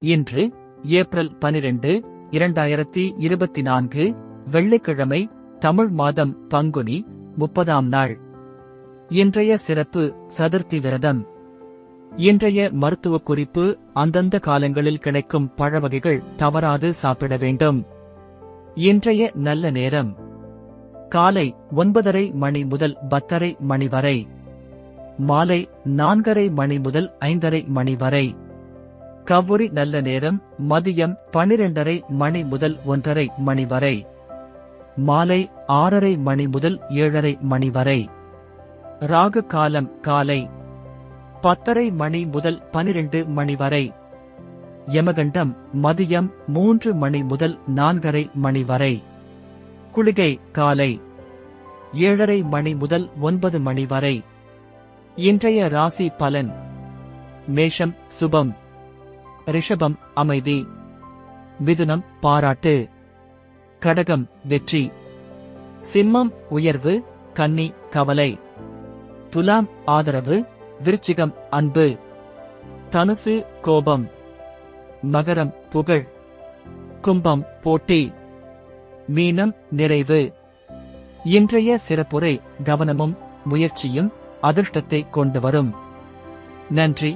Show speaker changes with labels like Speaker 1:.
Speaker 1: இன்று ஏப்ரல் 12, 2024 வெள்ளிக்கிழமை, தமிழ் மாதம் பங்குனி 30ஆம் நாள். இன்றைய சிறப்பு சதுர்த்தி விரதம். இன்றைய மருத்துவ குறிப்பு: அந்தந்த காலங்களில் கிடைக்கும் பழவகைகள் தவறாது சாப்பிட வேண்டும். இன்றைய நல்ல நேரம் காலை 9:30 மணி முதல் 10:30 மணி வரை, மாலை 4:30 மணி முதல் 5:30 மணி வரை. கவுரி நல்ல நேரம் மதியம் 12:30 மணி முதல் 1:30 மணி வரை, மாலை 6:30 மணி முதல் 7:30 மணி வரை. ராகு காலம் காலை 10:30 மணி முதல் 12 மணி வரை. யமகண்டம் மதியம் 3 மணி முதல் 4:30 மணி வரை. குளிகை காலை 7:30 மணி முதல் 9 மணி வரை. இன்றைய ராசி பலன்: மேஷம் சுபம், ரிஷபம் அமைதி, மிதுனம் பாராட்டு, கடகம் வெற்றி, சிம்மம் உயர்வு, கன்னி கவலை, துலாம் ஆதரவு, விருச்சிகம் அன்பு, தனுசு கோபம், மகரம் புகழ், கும்பம் போட்டி, மீனம் நிறைவு. இன்றைய சிறப்புரை: கவனமும் முயற்சியும் அதிர்ஷ்டத்தை கொண்டு வரும். நன்றி.